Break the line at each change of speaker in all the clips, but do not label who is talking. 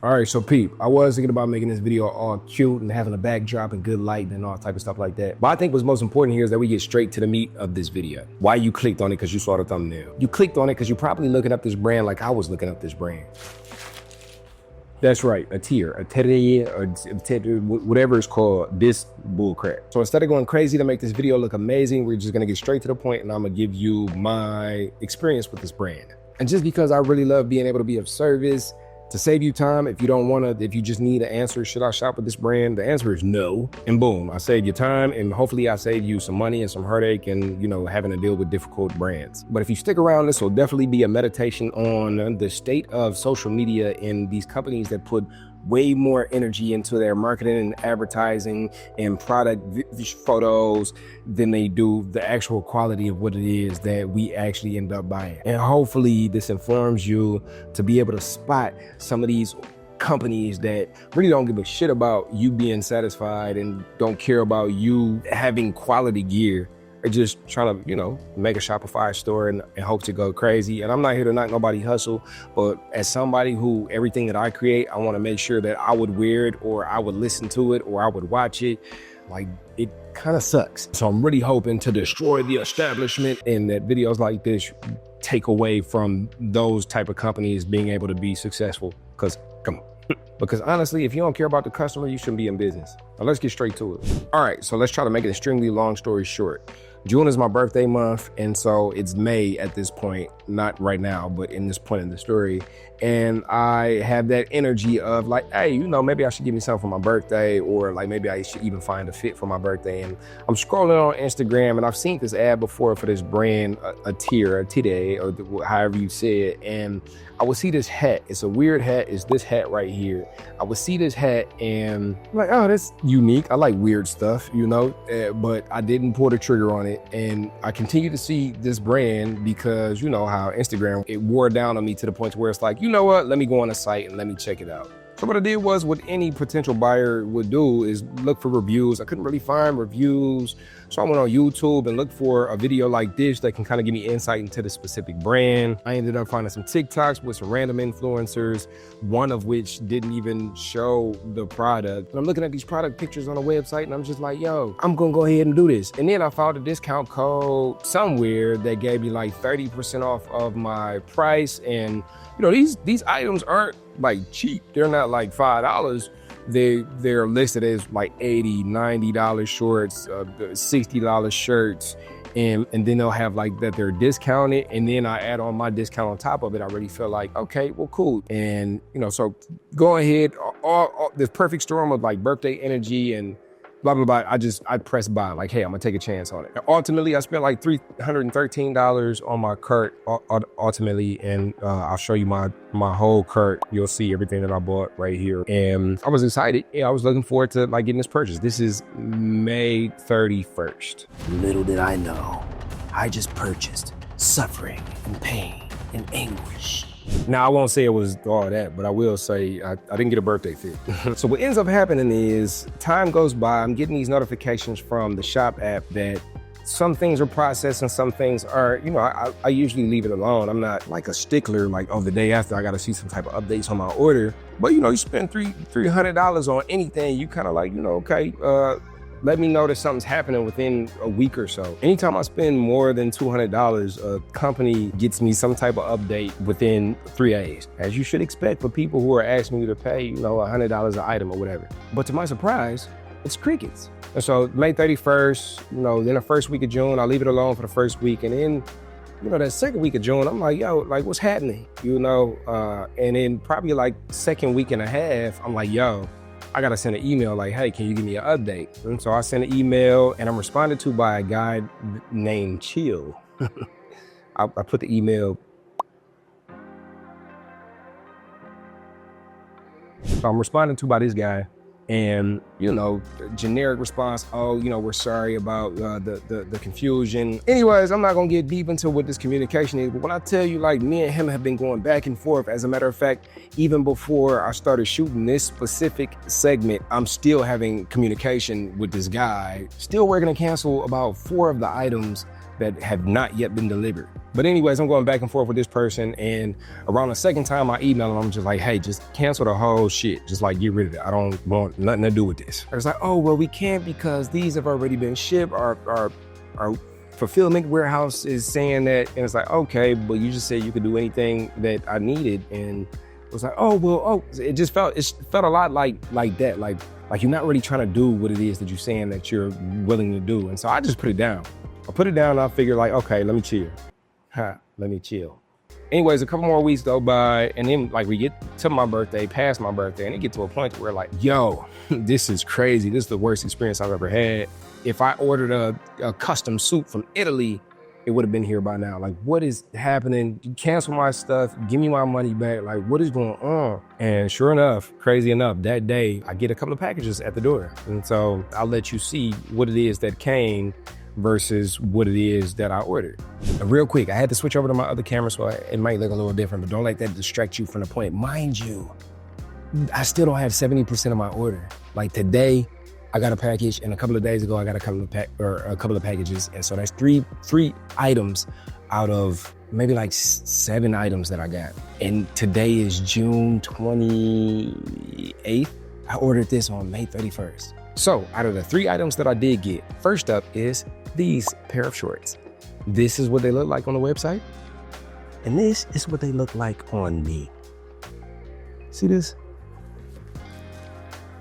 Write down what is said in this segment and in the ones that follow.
All right, so peep, I was thinking about making this video all cute and having a backdrop and good light and all type of stuff like that. But I think what's most important here is that we get straight to the meat of this video. Why you clicked on it because you saw the thumbnail. You clicked on it because you're probably looking up this brand like I was looking up this brand. That's right, a tier, a terrier, or whatever it's called, this bullcrap. So instead of going crazy to make this video look amazing, we're just gonna get straight to the point and I'm gonna give you my experience with this brand. And just because I really love being able to be of service, to save you time, if you don't wanna, if you just need an answer, should I shop with this brand? The answer is no. And boom, I save you time and hopefully I save you some money and some heartache and, you know, having to deal with difficult brands. But if you stick around, this will definitely be a meditation on the state of social media and these companies that put way more energy into their marketing and advertising and product photos than they do the actual quality of what it is that we actually end up buying. And hopefully this informs you to be able to spot some of these companies that really don't give a shit about you being satisfied and don't care about you having quality gear. They're just trying to, you know, make a Shopify store and hope to go crazy. And I'm not here to knock nobody hustle, but as somebody who everything that I create, I want to make sure that I would wear it or I would listen to it or I would watch it. Like, it kind of sucks. So I'm really hoping to destroy the establishment and that videos like this take away from those type of companies being able to be successful. Because, come on. Because honestly, if you don't care about the customer, you shouldn't be in business. Now let's get straight to it. All right, so let's try to make an extremely long story short. June is my birthday month, and so it's May at this point, not right now, but in this point in the story. And I have that energy of like, hey, you know, maybe I should give me something for my birthday, or like maybe I should even find a fit for my birthday. And I'm scrolling on Instagram, and I've seen this ad before for this brand, a tier, a tide, or however you say it. And I would see this hat. It's a weird hat. It's this hat right here. I would see this hat and I'm like, oh, that's unique. I like weird stuff, you know, but I didn't pull the trigger on it. And I continue to see this brand because you know how Instagram, it wore down on me to the point where it's like, you know what, let me go on the site and let me check it out. So what I did was what any potential buyer would do is look for reviews. I couldn't really find reviews. So I went on YouTube and looked for a video like this that can kind of give me insight into the specific brand. I ended up finding some TikToks with some random influencers, one of which didn't even show the product. And I'm looking at these product pictures on the website and I'm just like, yo, I'm gonna go ahead and do this. And then I found a discount code somewhere that gave me like 30% off of my price. And you know, these items aren't like cheap. They're not like $5. They're listed as like $80, $90 shorts, $60 shirts, and then they'll have like that they're discounted, and then I add on my discount on top of it. I really feel like, okay, well, cool. And you know, so go ahead, all this perfect storm of like birthday energy and blah, blah, blah. I pressed buy, like, hey, I'm gonna take a chance on it. And ultimately, I spent like $313 on my cart, ultimately, and I'll show you my whole cart. You'll see everything that I bought right here. And I was excited. Yeah, I was looking forward to like getting this purchase. This is May 31st.
Little did I know, I just purchased suffering and pain and anguish.
Now, I won't say it was all that, but I will say I didn't get a birthday fit. So what ends up happening is time goes by, I'm getting these notifications from the shop app that some things are processed and some things are, you know, I usually leave it alone. I'm not like a stickler, like, oh, the day after I got to see some type of updates on my order. But, you know, you spend $300 on anything, you kind of like, you know, okay, let me know that something's happening within a week or so. Anytime I spend more than $200, a company gets me some type of update within 3 days, as you should expect for people who are asking you to pay, you know, $100 an item or whatever. But to my surprise, it's crickets. And so May 31st, you know, then the first week of June, I leave it alone for the first week. And then, you know, that second week of June, I'm like, yo, like, what's happening? You know, and then probably like second week and a half, I'm like, yo, I gotta send an email like, hey, can you give me an update? And so I sent an email and I'm responded to by a guy named Chill. I put the email. So I'm responding to by this guy. And, you know, generic response, oh, you know, we're sorry about the confusion. Anyways, I'm not gonna get deep into what this communication is, but when I tell you, like, me and him have been going back and forth. As a matter of fact, even before I started shooting this specific segment, I'm still having communication with this guy, still working to cancel about 4 of the items that have not yet been delivered. But anyways, I'm going back and forth with this person, and around the second time I email them, I'm just like, hey, just cancel the whole shit. Just like, get rid of it. I don't want nothing to do with this. It's like, oh, well, we can't because these have already been shipped. Our fulfillment warehouse is saying that. And it's like, okay, but you just said you could do anything that I needed. And it was like, it just felt a lot like that. Like you're not really trying to do what it is that you're saying that you're willing to do. And so I just put it down. I put it down and I figured like, okay, let me chill. Let me chill. Anyways, a couple more weeks go by, and then like we get to my birthday, past my birthday, and it get to a point where like, yo, this is crazy. This is the worst experience I've ever had. If I ordered a custom suit from Italy, it would have been here by now. Like, what is happening? Cancel my stuff, give me my money back. Like, what is going on? And sure enough, crazy enough, that day I get a couple of packages at the door. And so I'll let you see what it is that came versus what it is that I ordered. Real quick, I had to switch over to my other camera, so it might look a little different, but don't let that distract you from the point. Mind you, I still don't have 70% of my order. Like today, I got a package, and a couple of days ago, I got a couple of packages, and so that's three items out of maybe like 7 items that I got. And today is June 28th. I ordered this on May 31st. So out of the 3 items that I did get, first up is these pair of shorts. This is what they look like on the website. And this is what they look like on me. See this?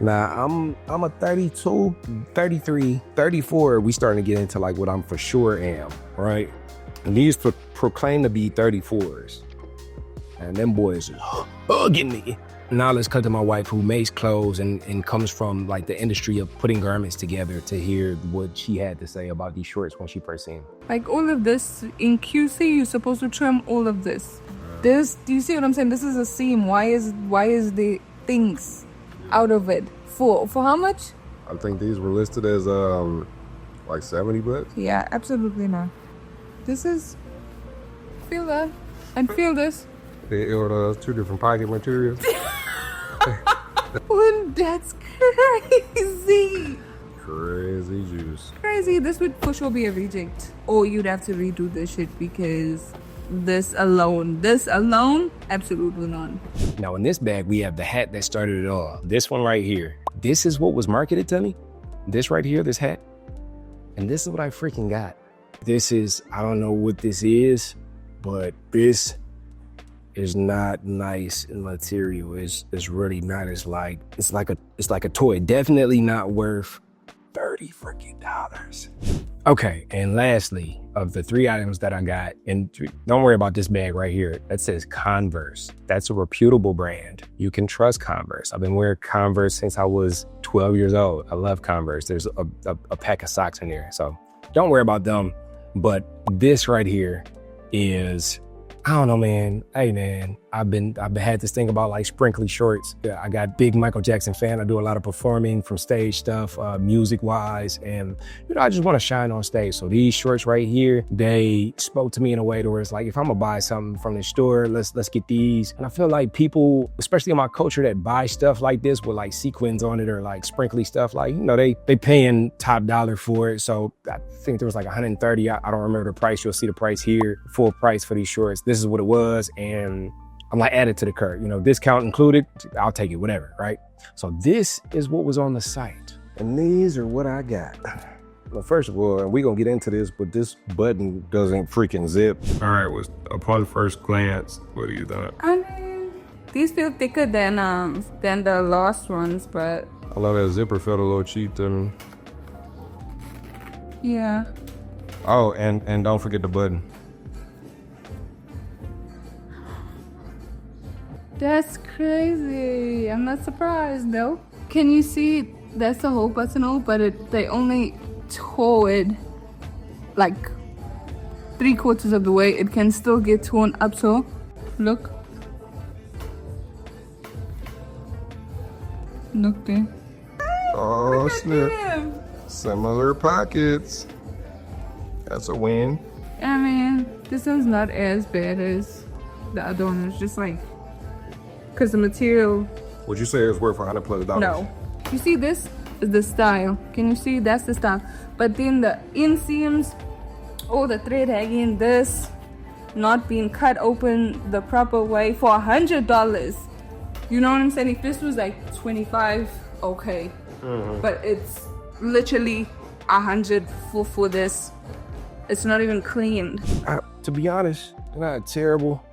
Now, I'm a 32, 33, 34. We starting to get into like what I'm for sure am, right? And these proclaim to be 34s. And them boys are hugging me. Now let's cut to my wife, who makes clothes and comes from like the industry of putting garments together, to hear what she had to say about these shorts when she first seen them.
Like all of this, in QC, you're supposed to trim all of this. This, do you see what I'm saying? This is a seam. Why is the things out of it? For how much?
I think these were listed as like 70 bucks.
Yeah, absolutely not. This is, feel that and feel this.
They ordered 2 different pocket materials.
Well, that's crazy.
Crazy juice.
Crazy. This would for sure be a reject. Or you'd have to redo this shit, because this alone, absolutely none.
Now in this bag, we have the hat that started it all. This one right here. This is what was marketed to me. This right here, this hat. And this is what I freaking got. This is, I don't know what this is, but this is not nice in material. It's really not. It's like a toy. Definitely not worth $30 freaking. Okay, and lastly, of the 3 items that I got, and don't worry about this bag right here. That says Converse. That's a reputable brand. You can trust Converse. I've been wearing Converse since I was 12 years old. I love Converse. There's a pack of socks in there, so don't worry about them. But this right here is, I don't know, man. Hey, man, I've had this thing about like sprinkly shorts. I got big Michael Jackson fan. I do a lot of performing from stage stuff, music wise, and I just want to shine on stage. So these shorts right here, they spoke to me in a way where it's like, if I'm gonna buy something from the store, let's get these. And I feel like people, especially in my culture, that buy stuff like this with like sequins on it or like sprinkly stuff, like, they paying top dollar for it. So I think there was like 130. I don't remember the price. You'll see the price here, full price for these shorts. This is what it was, and I'm like, add it to the cart, discount included, I'll take it, whatever, right? So this is what was on the site, and these are what I got. Well, first of all, and we're gonna get into this, but this button doesn't freaking zip.
All right, well, upon first glance, what do you think?
I mean, these feel thicker than the last ones, but
I love that zipper felt a little cheap to me.
yeah.
Oh, and don't forget the button.
That's crazy. I'm not surprised though. Can you see that's the whole buttonhole, but they only tore it like 3/4 of the way. It can still get torn up, so look. Look there.
Oh, snap. Similar pockets. That's a win.
I mean, this one's not as bad as the other one. It's just like, because the material.
Would you say it's worth $100+?
No. You see, this is the style. Can you see? That's the style. But then the inseams Oh, the thread hanging, this not being cut open the proper way for $100. You know what I'm saying? If this was like 25, okay. But it's literally 100 for this. It's not even cleaned.
To be honest, they're not terrible.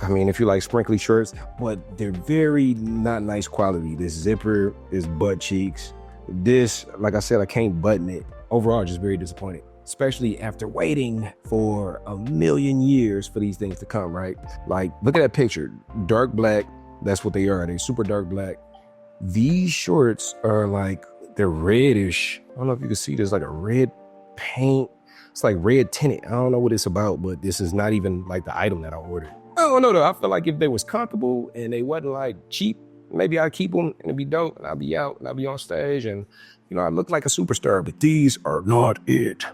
I mean, if you like sprinkly shirts, but they're very not nice quality. This zipper is butt cheeks. This, like I said, I can't button it. Overall, just very disappointed, especially after waiting for a million years for these things to come, right? Like, look at that picture, dark black. That's what they are. They're super dark black. These shorts are like, they're reddish. I don't know if you can see, there's like a red paint. It's like red tinted. I don't know what it's about, but this is not even like the item that I ordered. I don't know though. I feel like if they was comfortable and they wasn't like cheap, maybe I'd keep them and it'd be dope and I'd be out and I'd be on stage and, you know, I look like a superstar, but these are not it.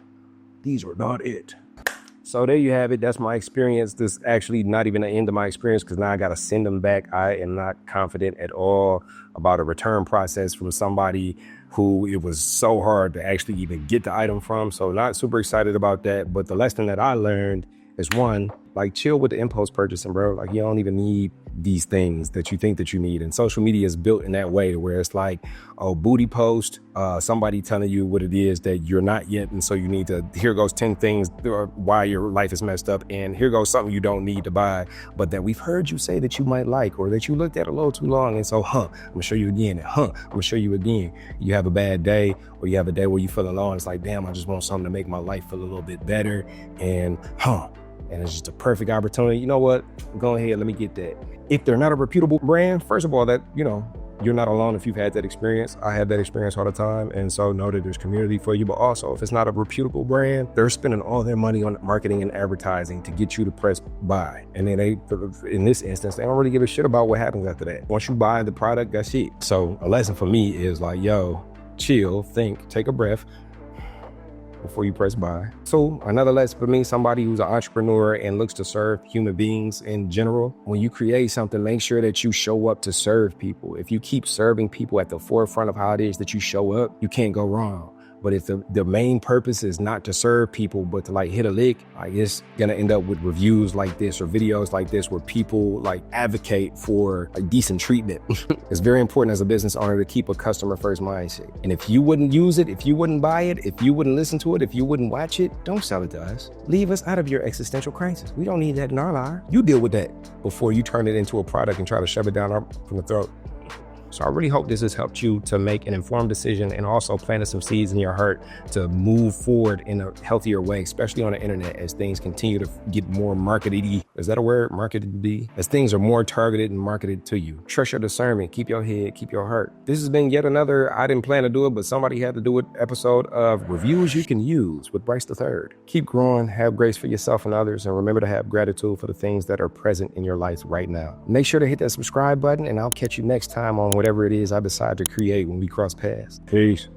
These are not it. So there you have it. That's my experience. This is actually not even the end of my experience because now I got to send them back. I am not confident at all about a return process from somebody who it was so hard to actually even get the item from. So not super excited about that. But the lesson that I learned is, one, like, chill with the impulse purchasing, bro. Like, you don't even need these things that you think that you need. And social media is built in that way to where it's like, oh, booty post, somebody telling you what it is that you're not yet. And so you need to, here goes 10 things why your life is messed up. And here goes something you don't need to buy, but that we've heard you say that you might like, or that you looked at a little too long. And so, I'm gonna show you again. I'm gonna show you again. You have a bad day, or you have a day where you feel alone. It's like, damn, I just want something to make my life feel a little bit better. And and it's just a perfect opportunity. You know what? Go ahead, let me get that. If they're not a reputable brand, first of all, that, you know, you're not alone if you've had that experience. I had that experience all the time. And so know that there's community for you. But also, if it's not a reputable brand, they're spending all their money on marketing and advertising to get you to press buy. And then they, in this instance, they don't really give a shit about what happens after that. Once you buy the product, that's it. So a lesson for me is like, yo, chill, think, take a breath before you press buy. So another lesson for me, somebody who's an entrepreneur and looks to serve human beings in general, when you create something, make sure that you show up to serve people. If you keep serving people at the forefront of how it is that you show up, you can't go wrong. But if the main purpose is not to serve people, but to like hit a lick, like, it's gonna end up with reviews like this or videos like this where people like advocate for like decent treatment. It's very important as a business owner to keep a customer first mindset. And if you wouldn't use it, if you wouldn't buy it, if you wouldn't listen to it, if you wouldn't watch it, don't sell it to us. Leave us out of your existential crisis. We don't need that in our life. You deal with that before you turn it into a product and try to shove it down from the throat. So I really hope this has helped you to make an informed decision and also planted some seeds in your heart to move forward in a healthier way, especially on the internet as things continue to get more marketed-y. Is that a word? Marketed-y? As things are more targeted and marketed to you. Trust your discernment. Keep your head. Keep your heart. This has been yet another I didn't plan to do it, but somebody had to do it episode of Reviews You Can Use with Bryce III. Keep growing. Have grace for yourself and others. And remember to have gratitude for the things that are present in your life right now. Make sure to hit that subscribe button, and I'll catch you next time on whatever it is I decide to create when we cross paths. Peace.